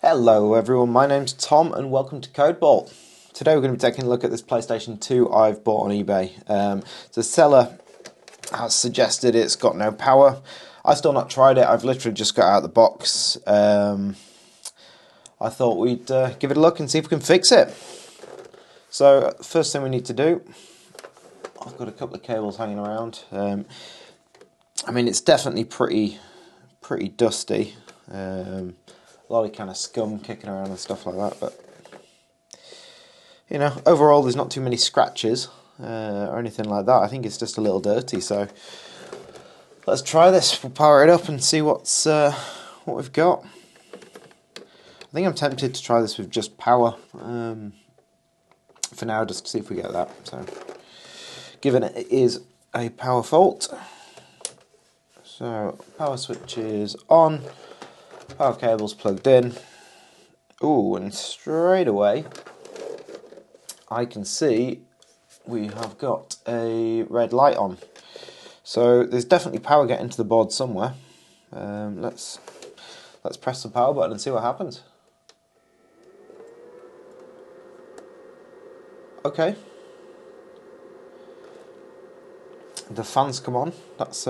Hello everyone, my name's Tom and welcome to Codeball. Today we're going to be taking a look at this PlayStation 2 I've bought on eBay. The seller has suggested it's got no power. I've still not tried it, I've literally just got out of the box. I thought we'd give it a look and see if we can fix it. So first thing we need to do, I've got a couple of cables hanging around. I mean, it's definitely pretty dusty. A lot of kind of scum kicking around and stuff like that, but you know, overall there's not too many scratches or anything like that. I think it's just a little dirty, so let's try this. We'll power it up and see what we've got. I think I'm tempted to try this with just power for now, just to see if we get that. So given it is a power fault, so power switch is on. Power cable's plugged in. Ooh, and straight away I can see we have got a red light on. So there's definitely power getting to the board somewhere. Let's press the power button and see what happens. Okay. The fans come on. That's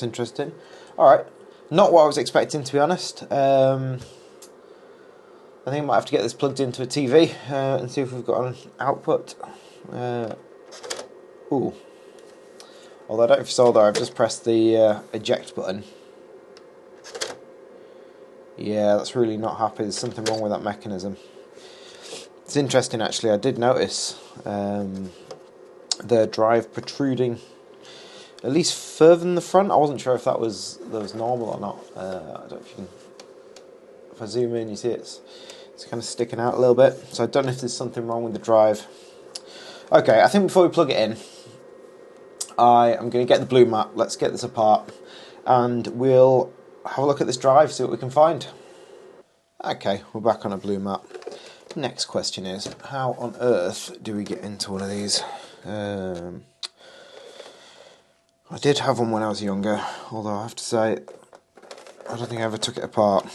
interesting. All right. Not what I was expecting, to be honest. I think I might have to get this plugged into a TV and see if we've got an output. Ooh. Although I don't know if you saw there, I've just pressed the eject button. Yeah, that's really not happy. There's something wrong with that mechanism. It's interesting, actually. I did notice the drive protruding at least further than the front. I wasn't sure if that was normal or not. I don't know if you can. If I zoom in, you see it's kind of sticking out a little bit. So I don't know if there's something wrong with the drive. Okay, I think before we plug it in, I am going to get the blue map. Let's get this apart, and we'll have a look at this drive, see what we can find. Okay, we're back on a blue map. Next question is, how on earth do we get into one of these? I did have one when I was younger, although I have to say, I don't think I ever took it apart.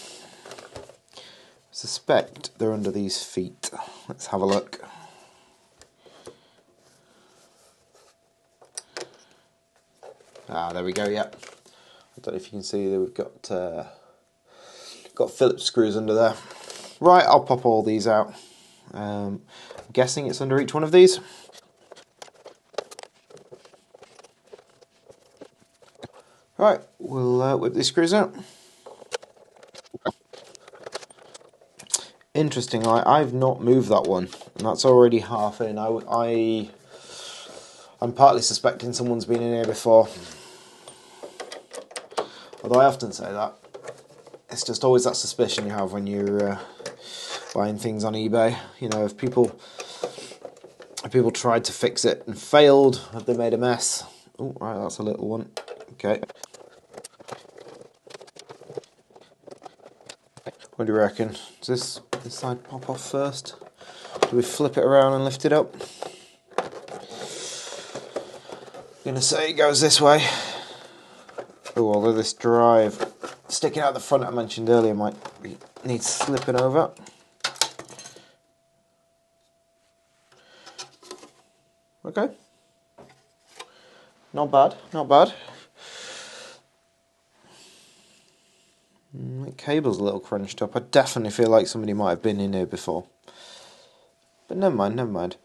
I suspect they're under these feet. Let's have a look. Ah, there we go, yep. I don't know if you can see that we've got Phillips screws under there. Right, I'll pop all these out. I'm guessing it's under each one of these. Right, we'll whip these screws out. Interesting, I've not moved that one, and that's already half in. I'm partly suspecting someone's been in here before. Although I often say that. It's just always that suspicion you have when you're buying things on eBay. You know, if people tried to fix it and failed, have they made a mess? Oh, right, that's a little one. Okay. What do you reckon? Does this side pop off first? Do we flip it around and lift it up? I'm going to say it goes this way. Oh, although this drive sticking out the front I mentioned earlier might need slipping over. Okay. Not bad, not bad. The cable's a little crunched up. I definitely feel like somebody might have been in here before. But never mind, never mind.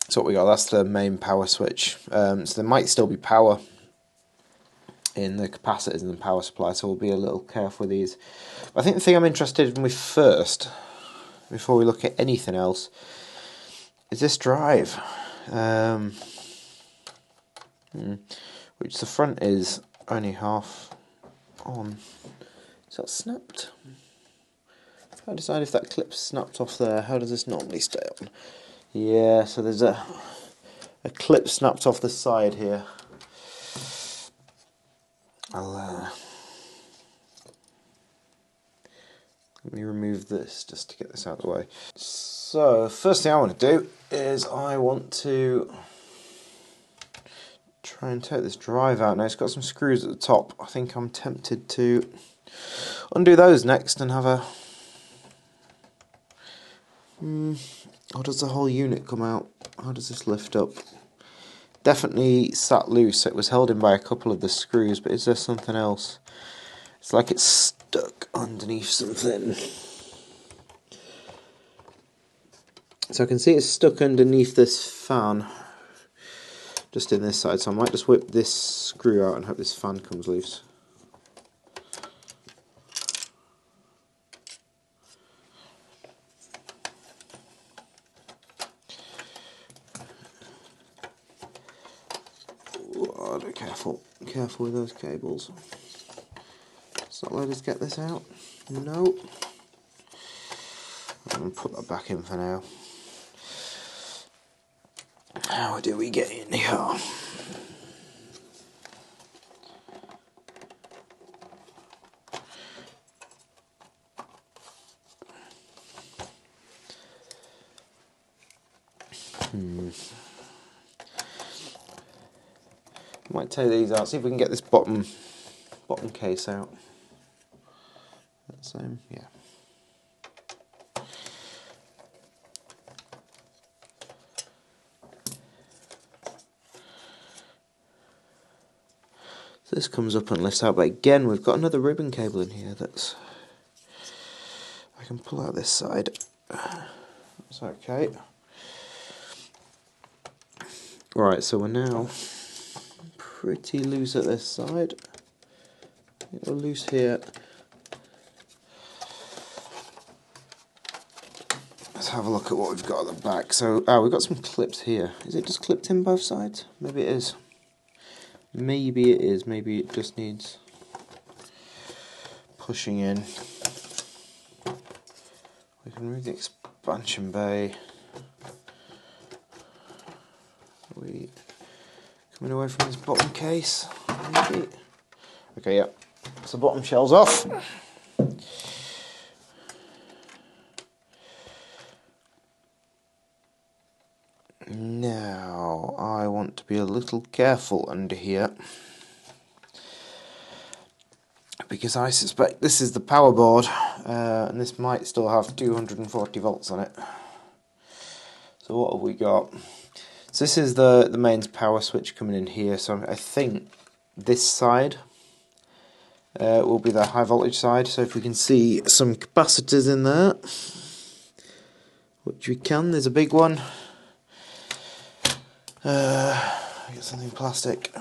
That's what we got. That's the main power switch. So there might still be power in the capacitors and the power supply, so we'll be a little careful with these. But I think the thing I'm interested in with first, before we look at anything else, is this drive. Which the front is only half on. Is that snapped? If I decide if that clip's snapped off there, how does this normally stay on? Yeah, so there's a clip snapped off the side here. Let me remove this just to get this out of the way. So, first thing I want to do is I want to try and take this drive out. Now it's got some screws at the top. I think I'm tempted to undo those next and have a... How does the whole unit come out? How does this lift up? Definitely sat loose. It was held in by a couple of the screws, but is there something else? It's like it's stuck underneath something. So I can see it's stuck underneath this fan, just in this side, so I might just whip this screw out and hope this fan comes loose. Oh, be careful with those cables. Let's not let us get this out. No. I'm going to put that back in for now. How do we get in here? Might take these out, see if we can get this bottom case out. That's yeah. So this comes up and lifts out, but again we've got another ribbon cable in here that's... I can pull out this side. That's okay. Right, so we're now pretty loose at this side. We're loose here. Let's have a look at what we've got at the back. So, we've got some clips here. Is it just clipped in both sides? Maybe it is. Maybe it is. Maybe it just needs pushing in. We can remove the expansion bay. Are we coming away from this bottom case? Maybe. Okay, yeah. So bottom shell's off. Now, I want to be a little careful under here, because I suspect this is the power board, and this might still have 240 volts on it. So what have we got? So this is the mains power switch coming in here, so I think this side will be the high voltage side. So if we can see some capacitors in there, which we can, there's a big one. Get something plastic.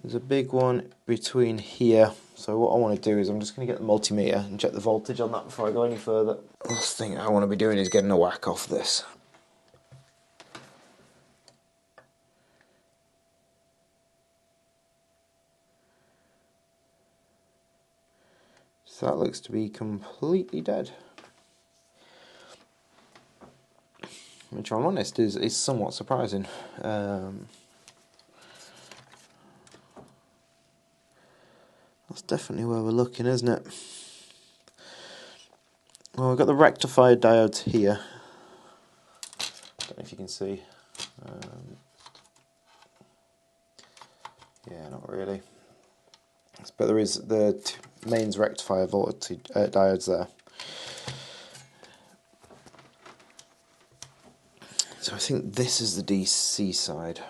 There's a big one between here. So what I want to do is I'm just going to get the multimeter and check the voltage on that before I go any further. Last thing I want to be doing is getting a whack off this. So that looks to be completely dead. Which, I'm honest, is somewhat surprising. That's definitely where we're looking, isn't it? Well, we've got the rectifier diodes here. Don't know if you can see. Yeah, not really. But there is the mains rectifier voltage diodes there. So I think this is the DC side.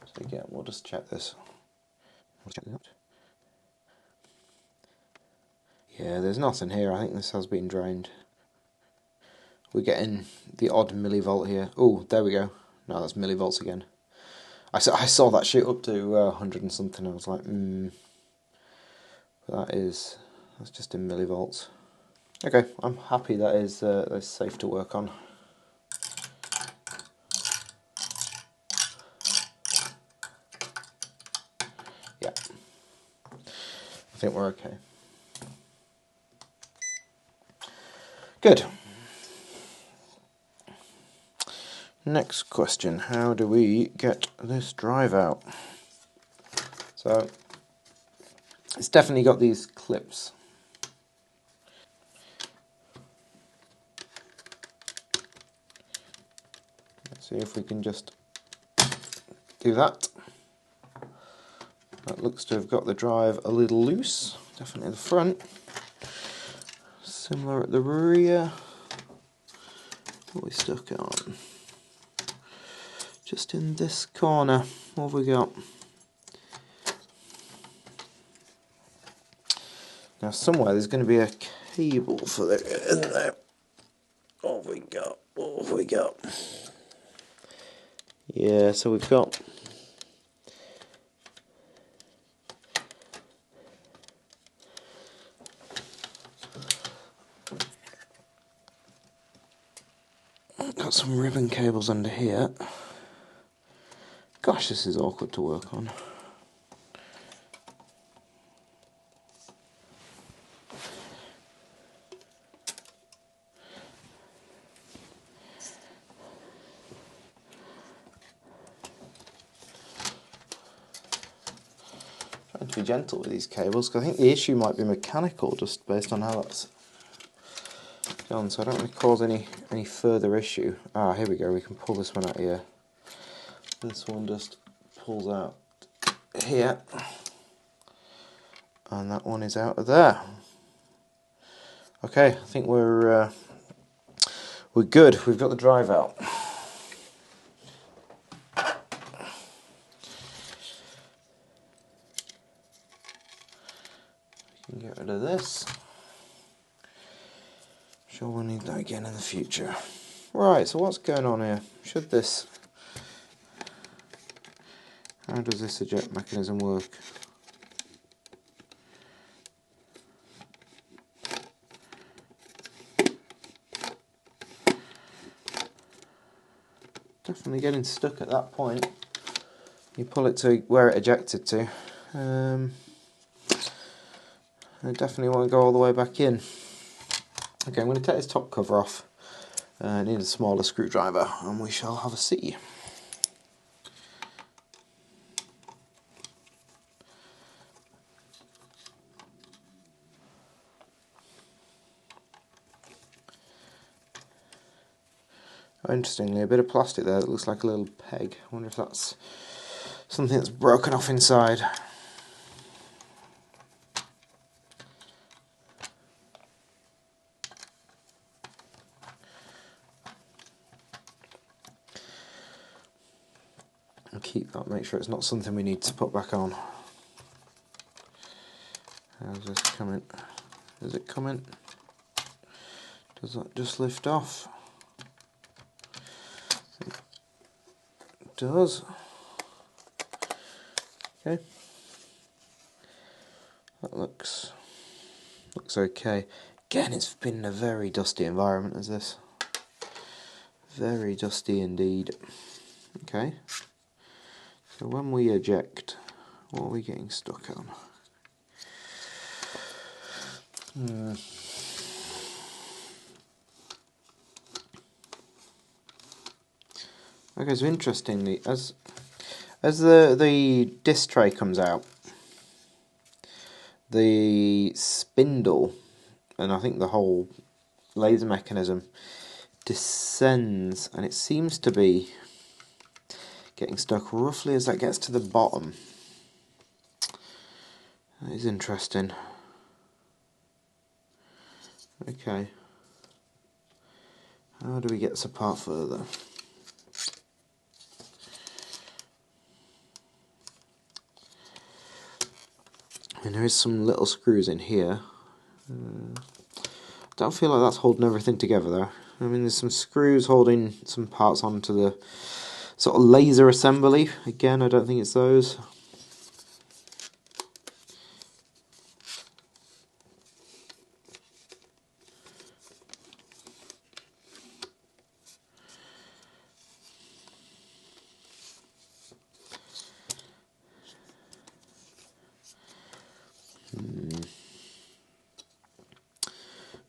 So again, we'll just check this. We'll check this out. Yeah, there's nothing here. I think this has been drained. We're getting the odd millivolt here. Oh, there we go. No, that's millivolts again. I saw that shoot up to 100 and something. I was like, But that's just in millivolts. Okay, I'm happy that is that's safe to work on. Yeah, I think we're okay. Good. Next question, how do we get this drive out? So, it's definitely got these clips. Let's see if we can just do that. That looks to have got the drive a little loose, definitely the front. Similar at the rear. What we stuck it on? Just in this corner. What have we got? Now somewhere there's going to be a cable for it in there. What have we got? What have we got? Yeah, so we've got some ribbon cables under here. Gosh, this is awkward to work on. Trying to be gentle with these cables, because I think the issue might be mechanical, just based on how that's done, so I don't want to cause any further issue. Ah, here we go, we can pull this one out here. This one just pulls out here, and that one is out of there. Okay, I think we're good. We've got the drive out. We can get rid of this. Sure, we'll need that again in the future. Right, so what's going on here? How does this eject mechanism work? Definitely getting stuck at that point. You pull it to where it ejected to. I definitely won't go all the way back in. Okay, I'm going to take this top cover off. I need a smaller screwdriver, and we shall have a see. Oh, interestingly, a bit of plastic there that looks like a little peg. I wonder if that's something that's broken off inside. And keep that, make sure it's not something we need to put back on. How's this coming? Is it coming? Does that just lift off? It does. Okay. That looks okay. Again, it's been a very dusty environment as this. Very dusty indeed. Okay. So when we eject, what are we getting stuck on? Okay, so interestingly, as the disc tray comes out, the spindle, and I think the whole laser mechanism, descends, and it seems to be getting stuck roughly as that gets to the bottom. That is interesting. Okay. How do we get this apart further? And there is some little screws in here. Don't feel like that's holding everything together though. I mean, there's some screws holding some parts onto the sort of laser assembly. Again, I don't think it's those.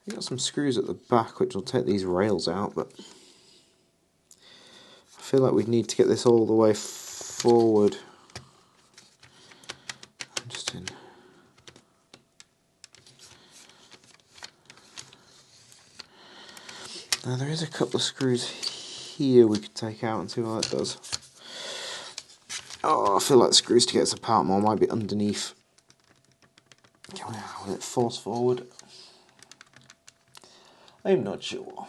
We've got some screws at the back which will take these rails out, but I feel like we need to get this all the way forward. Just in. Now there is a couple of screws here we could take out and see what that does. Oh, I feel like the screws to get this apart more might be underneath. Will it force forward? I'm not sure.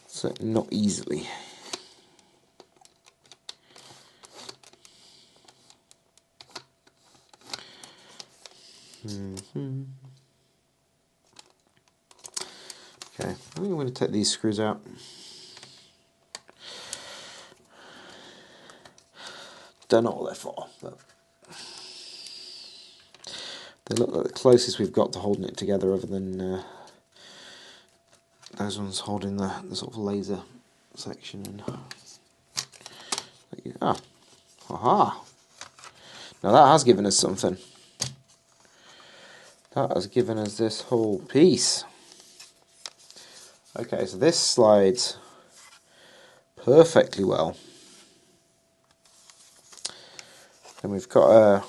So not easily. Okay, I think I'm going to take these screws out. Don't know what they're for, but they look like the closest we've got to holding it together, other than those ones holding the sort of laser section. And aha! Now that has given us something. That has given us this whole piece. Okay, so this slides perfectly well. And we've got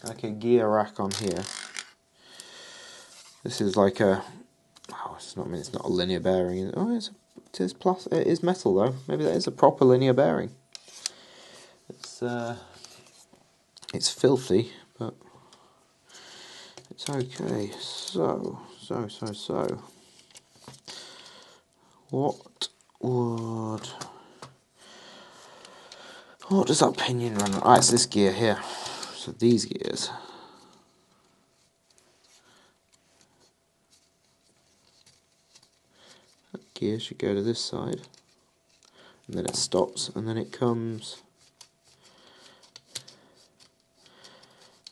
like a gear rack on here. This is like a, oh, it's not. I mean, it's not a linear bearing. Oh, it is plastic. It is metal though. Maybe that is a proper linear bearing. It's filthy, but it's okay. So. What does that pinion run on? Ah, it's this gear here. So these gears. That gear should go to this side. And then it stops, and then it comes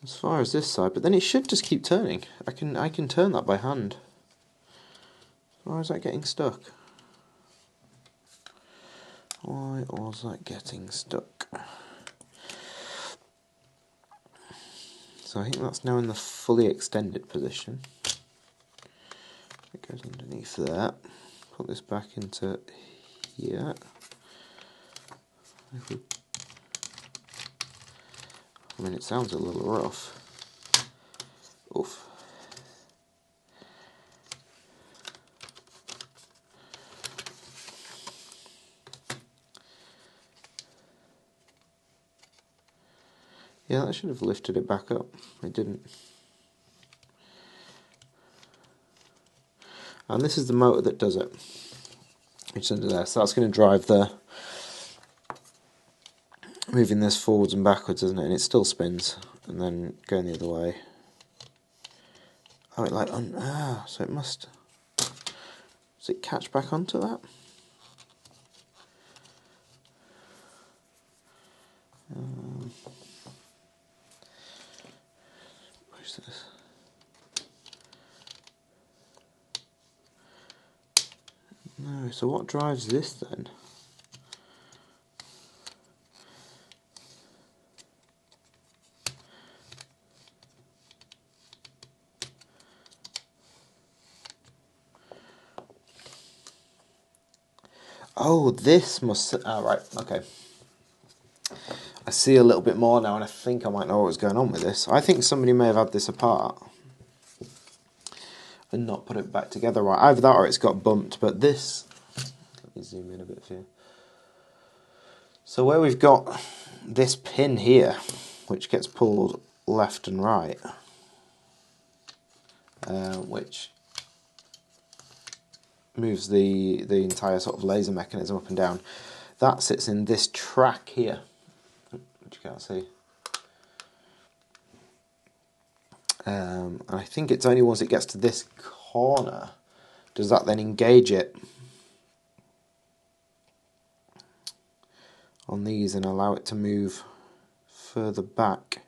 as far as this side, but then it should just keep turning. I can turn that by hand. Why is that getting stuck? Why was that getting stuck? So I think that's now in the fully extended position. It goes underneath there. Put this back into here. I mean, it sounds a little rough. Oof. Yeah, that should have lifted it back up. It didn't. And this is the motor that does it. It's under there. So that's going to drive moving this forwards and backwards, isn't it? And it still spins. And then going the other way. Oh, so it must. Does it catch back onto that? Push this. No, so what drives this then? Oh, this must. Oh, right, okay. I see a little bit more now, and I think I might know what was going on with this. I think somebody may have had this apart and not put it back together right. Either that or it's got bumped, but this. Let me zoom in a bit for you. So where we've got this pin here, which gets pulled left and right, which moves the entire sort of laser mechanism up and down, that sits in this track here, which you can't see. And I think it's only once it gets to this corner does that then engage it on these and allow it to move further back.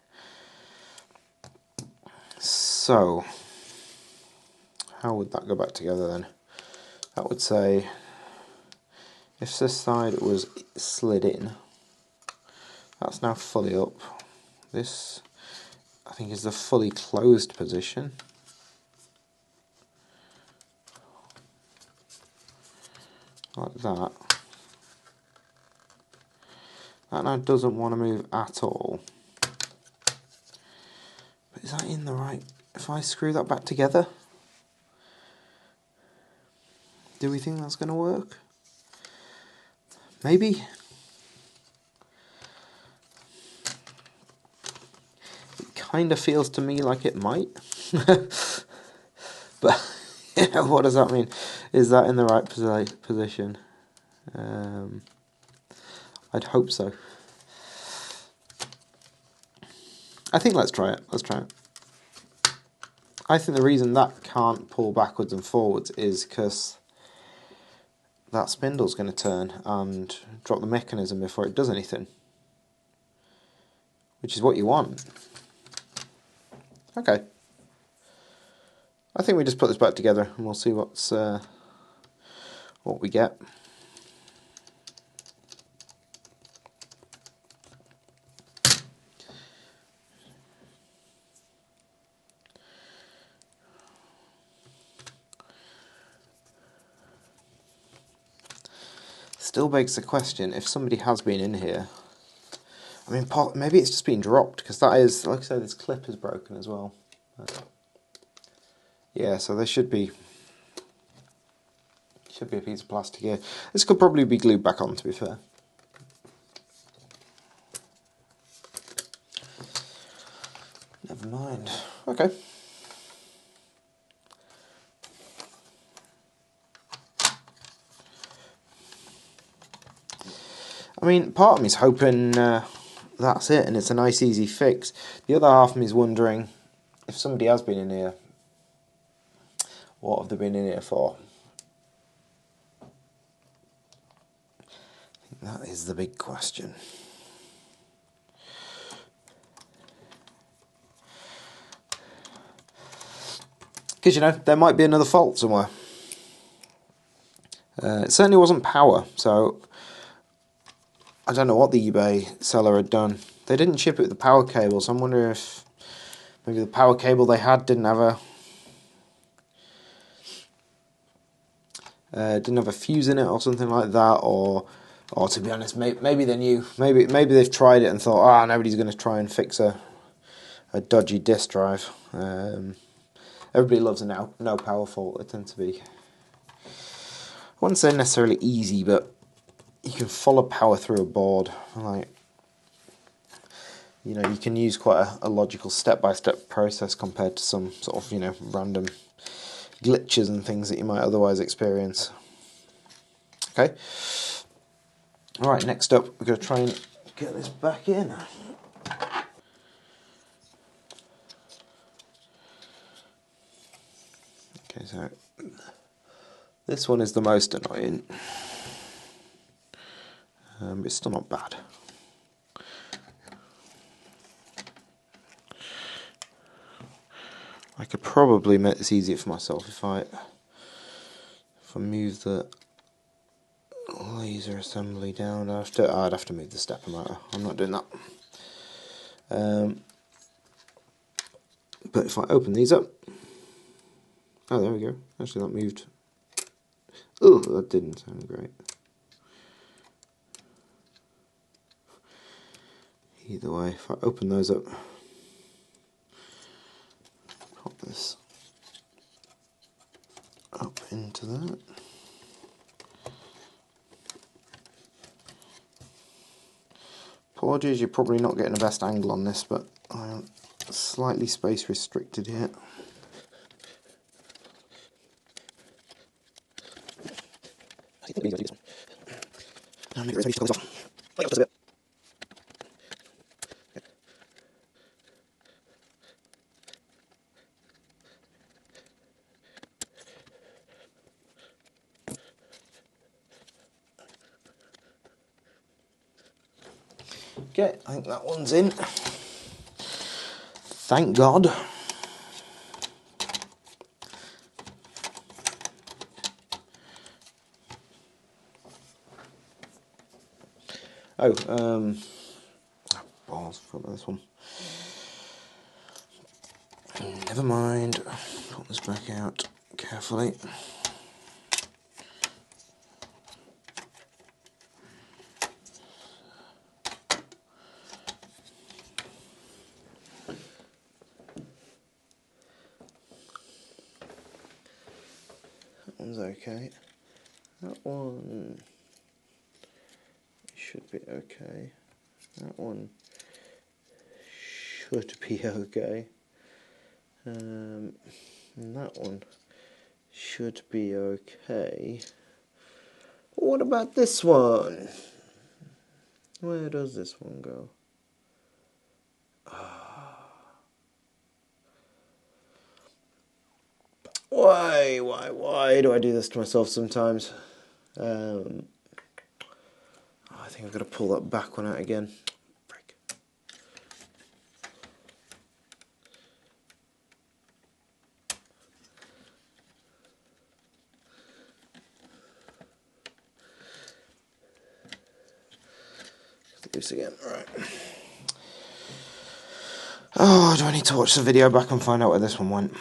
So how would that go back together then? That would say if this side was slid in, that's now fully up. This, I think, is the fully closed position. Like that. That now doesn't want to move at all. But is that in the right? If I screw that back together, do we think that's going to work? Maybe. kind of feels to me like it might. But yeah, what does that mean? Is that in the right position? I'd hope so. I think let's try it. Let's try it. I think the reason that can't pull backwards and forwards is because that spindle's going to turn and drop the mechanism before it does anything, which is what you want. Okay. I think we just put this back together and we'll see what we get. Still begs the question, if somebody has been in here, I mean, maybe it's just been dropped, because that is, like I said, this clip is broken as well. Yeah, so there should be a piece of plastic here. This could probably be glued back on, to be fair. Never mind. Okay. I mean, part of me's hoping that's it and it's a nice easy fix. The other half of me's wondering, if somebody has been in here, what have they been in here for? I think that is the big question. Because, you know, there might be another fault somewhere. It certainly wasn't power, so I don't know what the eBay seller had done. They didn't ship it with the power cable, so I'm wondering if maybe the power cable they had didn't have a fuse in it or something like that, or to be honest, maybe they knew, maybe they've tried it and thought, nobody's going to try and fix a dodgy disk drive. Everybody loves a no power fault. They tend to be, I wouldn't say necessarily easy, but you can follow power through a board. Like, you know, you can use quite a logical step-by-step process compared to some sort of, you know, random glitches and things that you might otherwise experience. Okay. Alright, next up, we're going to try and get this back in. Okay, so this one is the most annoying. It's still not bad. I could probably make this easier for myself if I move the laser assembly down. I'd have to move the stepper motor. I'm not doing that. But if I open these up, oh, there we go. Actually, that moved. Oh, that didn't sound great. Either way, if I open those up, pop this up into that. Apologies, you're probably not getting the best angle on this, but I'm slightly space restricted here. Now make it ready to close off. Just a bit. Okay, I think that one's in. Thank God. Balls, forgot about this one. Never mind. Put this back out carefully. That one's okay. That one should be okay. That one should be okay. And that one should be okay. What about this one? Where does this one go? Why do I do this to myself sometimes? I think I've got to pull that back one out again. Frick. Loose again, right. Oh, do I need to watch the video back and find out where this one went?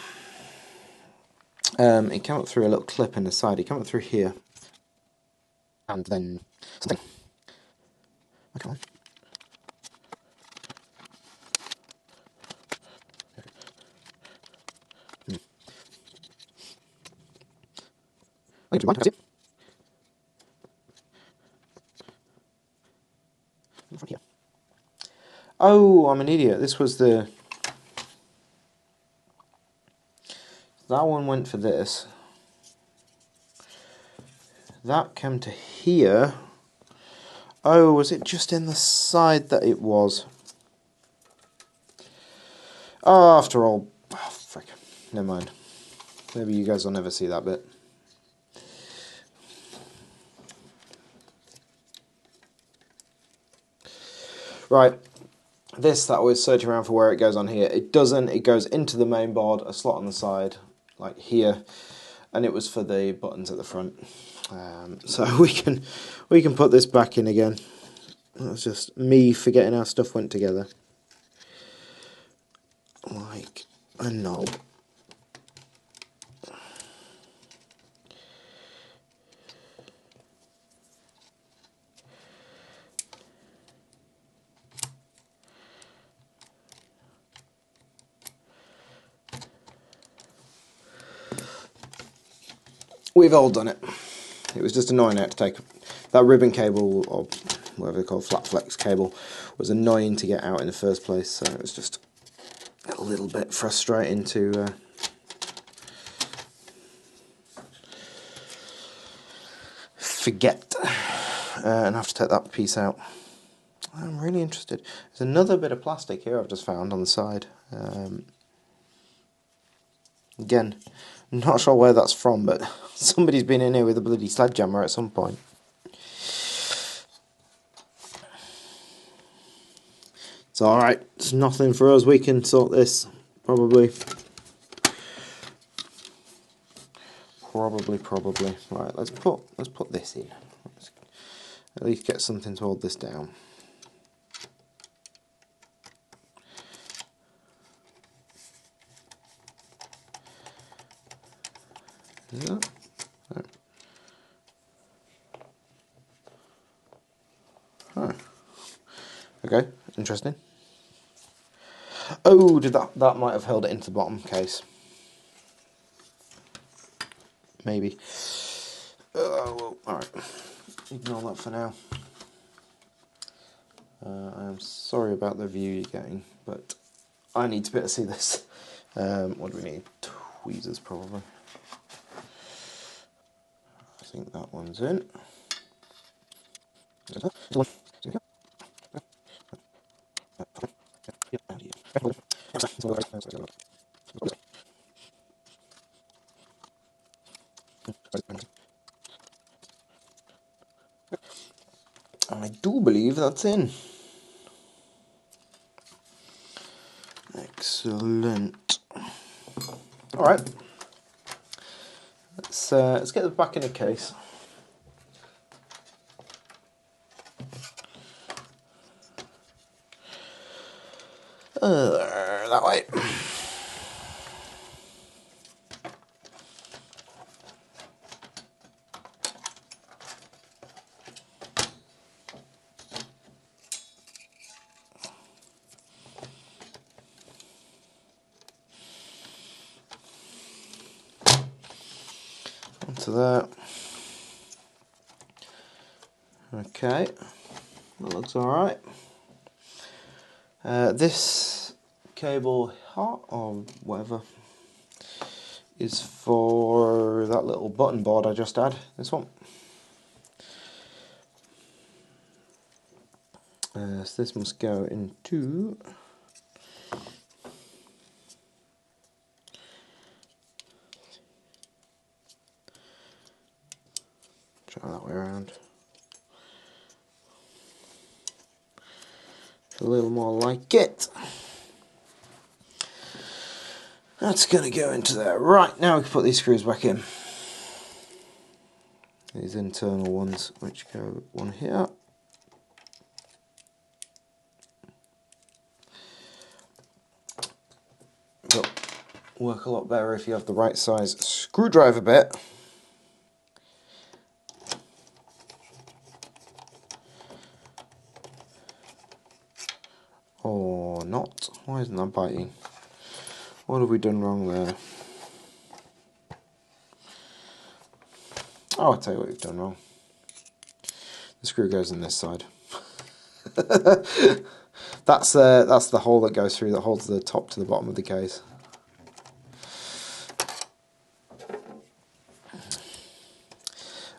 It came up through a little clip in the side. It came up through here. And then something. Oh, come on. Wait, one, from here. Oh, I'm an idiot. This was the... That one went for this. That came to here. Oh, was it just in the side that it was? Oh, after all... Oh, frick. Never mind. Maybe you guys will never see that bit. Right. This that I was searching around for where it goes on here. It doesn't. It goes into the main board, a slot on the side, like here, and it was for the buttons at the front. So we can put this back in again. That's just me forgetting how stuff went together. Like a knob. We've all done it. It was just annoying I had to take that ribbon cable, or whatever they call flat flex cable, was annoying to get out in the first place, so it was just a little bit frustrating to forget and have to take that piece out. I'm really interested. There's another bit of plastic here I've just found on the side. Again, not sure where that's from, but somebody's been in here with a bloody sledgehammer at some point. It's alright, it's nothing for us, we can sort this, probably. Probably. Right, let's put this in. Let's at least get something to hold this down. Is that? No. Huh. Okay, interesting. Oh, that might have held it into the bottom case. Maybe. Well, alright. Ignore that for now. I am sorry about the view you're getting, but I need to be able to see this. What do we need? Tweezers, probably. I think that one's in. I do believe that's in. Excellent. All right. Let's get it back in the case. That way. Onto that. Okay, that looks all right. This cable hot or whatever is for that little button board I just had, this one. So this must go into try that way around. A little more like it. That's going to go into there. Right, now we can put these screws back in. These internal ones, which go one here. But work a lot better if you have the right size screwdriver bit. Or not. Why isn't that biting? What have we done wrong there? Oh, I'll tell you what we've done wrong. The screw goes in this side. That's the hole that goes through that holds the top to the bottom of the case.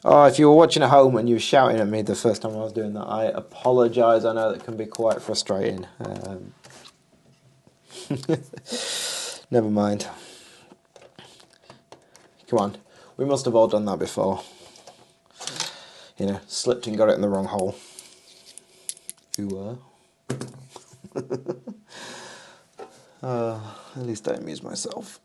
Oh, if you were watching at home and you were shouting at me the first time I was doing that, I apologise. I know that can be quite frustrating. Never mind. Come on, we must have all done that before. You know, slipped and got it in the wrong hole. Ooh. At least I amuse myself.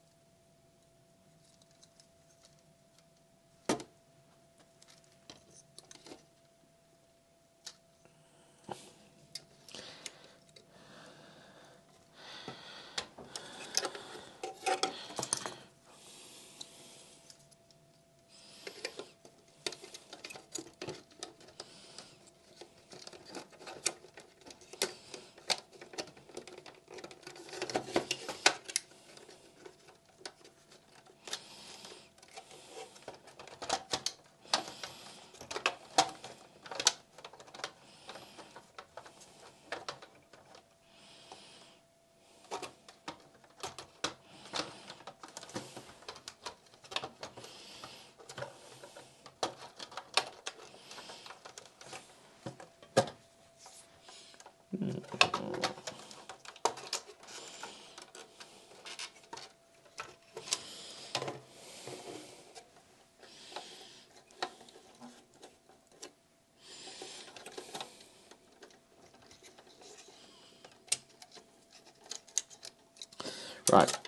Right,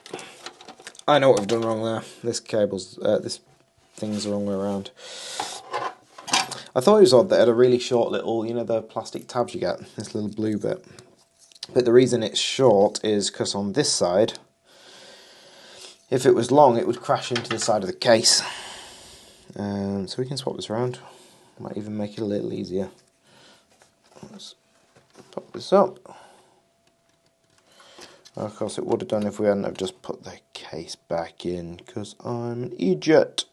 I know what we've done wrong there. This thing's the wrong way around. I thought it was odd that it had a really short little, you know, the plastic tabs you get, this little blue bit. But the reason it's short is because on this side, if it was long, it would crash into the side of the case. So we can swap this around. Might even make it a little easier. Let's pop this up. Of course, it would have done if we hadn't have just put the case back in, because I'm an idiot.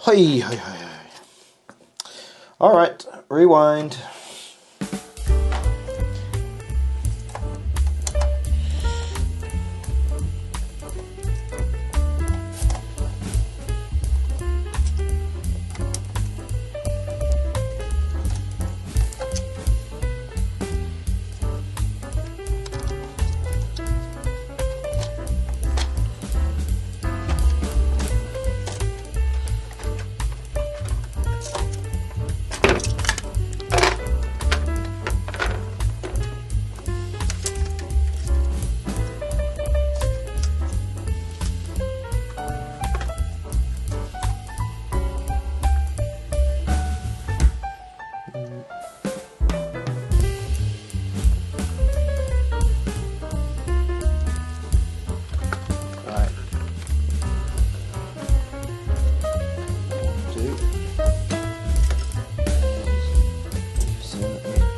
Hi, hi, hi, hi. Alright, rewind.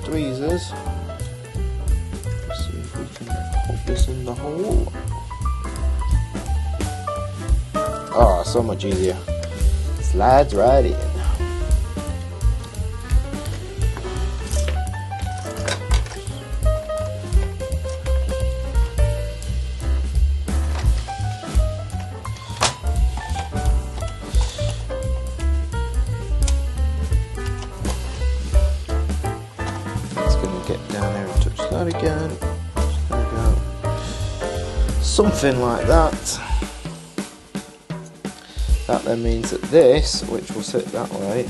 Tweezers. Let's see if we can pop this in the hole. Oh, so much easier. Slides right in. Something like that. That then means that this, which will sit that way,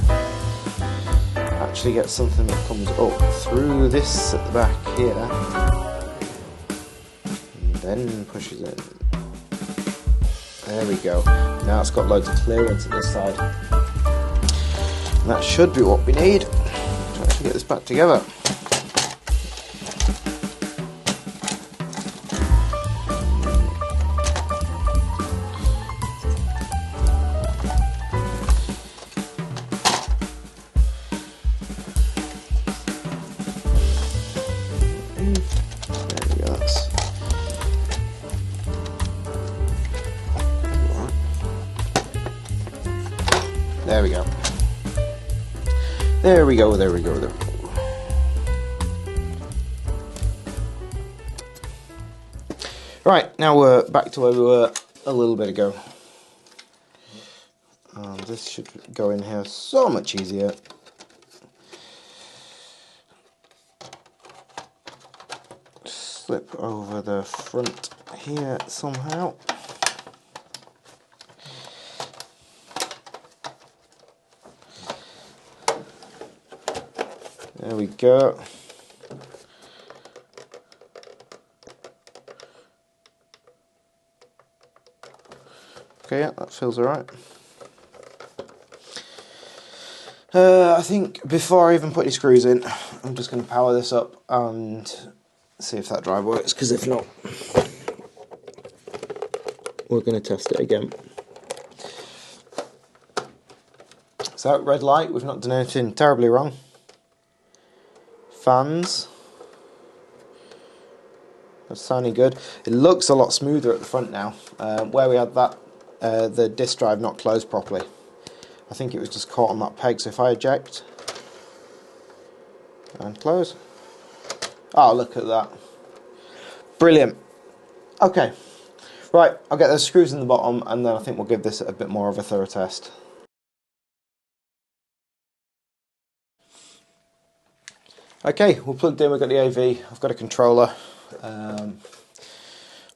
actually gets something that comes up through this at the back here, and then pushes it. There we go. Now it's got loads of clearance on this side. And that should be what we need to actually get this back together. There we go. There we go, there we go, there we go. Right, now we're back to where we were a little bit ago. This should go in here so much easier. Slip over the front here somehow. There we go. Okay, yeah, that feels alright. I think before I even put any screws in, I'm just going to power this up and see if that drive works, because if not, we're going to test it again. So, red light, we've not done anything terribly wrong. Fans, that's sounding good. It looks a lot smoother at the front now. Where we had that, the disk drive not closed properly, I think it was just caught on that peg. So if I eject and close, oh, look at that, brilliant. Okay, right, I'll get those screws in the bottom, and then I think we'll give this a bit more of a thorough test. Okay, we're plugged in, we've got the AV, I've got a controller, I've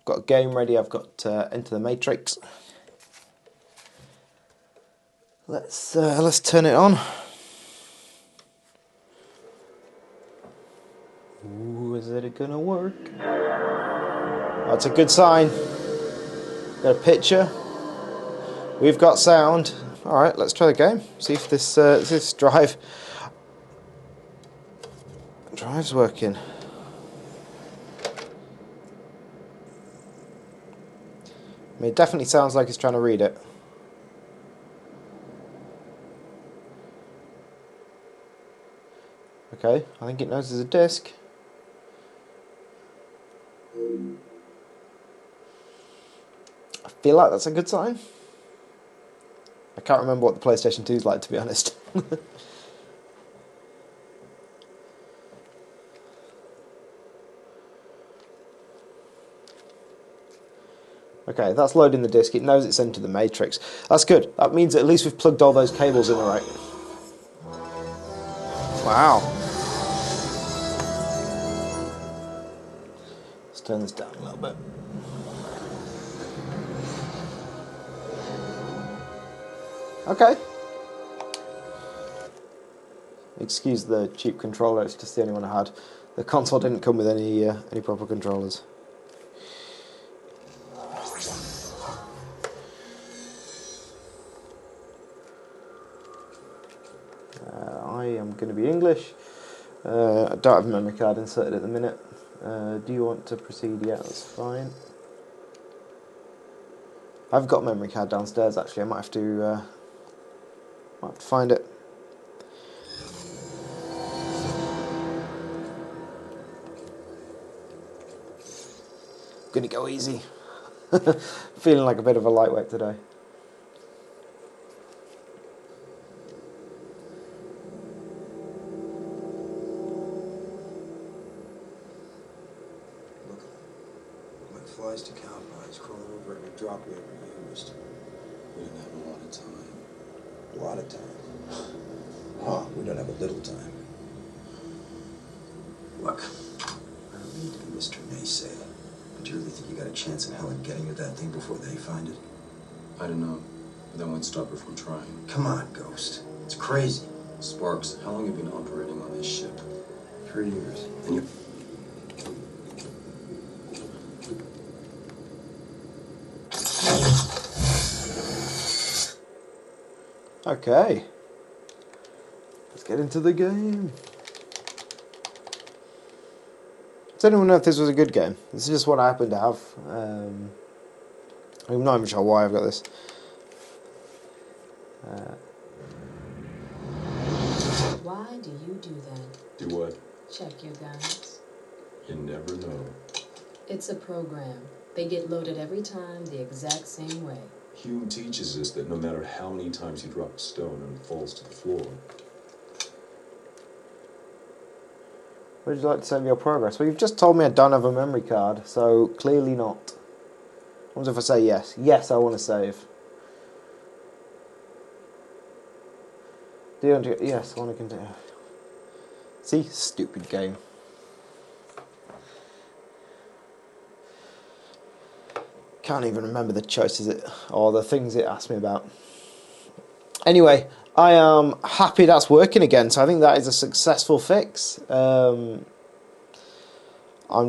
got a game ready, I've got Enter the Matrix. Let's turn it on. Ooh, is it gonna work? That's a good sign. Got a picture. We've got sound. Alright, let's try the game. See if this drive's working. I mean, it definitely sounds like it's trying to read it. Okay, I think it knows there's a disc. I feel like that's a good sign. I can't remember what the PlayStation 2 is like, to be honest. Okay, that's loading the disc. It knows it's entered the matrix. That's good. That means at least we've plugged all those cables in right. Wow. Let's turn this down a little bit. Okay. Excuse the cheap controller, it's just the only one I had. The console didn't come with any proper controllers. I am going to be English. I don't have a memory card inserted at the minute. Do you want to proceed? Yeah, that's fine. I've got a memory card downstairs actually. I might have to find it. Gonna go easy. Feeling like a bit of a lightweight today. Like flies to cowboys crawling over every drop we ever used. We didn't have a lot of time. A lot of time. Oh, we don't have a little time. Look, I don't mean to be Mr. Naysayer. Do you really think you got a chance in hell in getting at that thing before they find it? I don't know, but that won't stop her from trying. Come on, Ghost. It's crazy. Sparks, how long have you been operating on this ship? 3 years. And you... Okay. Let's get into the game. Does anyone know if this was a good game? This is just what I happen to have. I'm not even sure why I've got this. Why do you do that? Do what? Check your guns. You never know. It's a program. They get loaded every time the exact same way. Hume teaches us that no matter how many times you drop a stone and it falls to the floor. Would you like to save your progress? Well, you've just told me I don't have a memory card, so clearly not. What if I say yes? Yes, I want to save. Do you want to? Yes, I want to continue. See? Stupid game. Can't even remember the choices or the things it asked me about. Anyway, I am happy that's working again, so I think that is a successful fix. I'm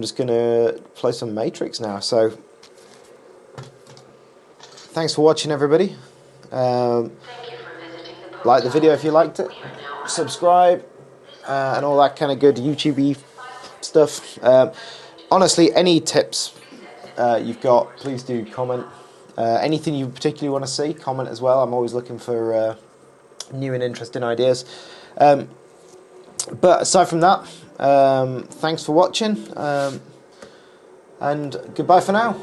just going to play some Matrix now, so thanks for watching, everybody. Like the video if you liked it, subscribe, and all that kind of good YouTube-y stuff. Honestly, any tips you've got, please do comment. Anything you particularly want to see, comment as well. I'm always looking for new and interesting ideas. But aside from that, thanks for watching, and goodbye for now.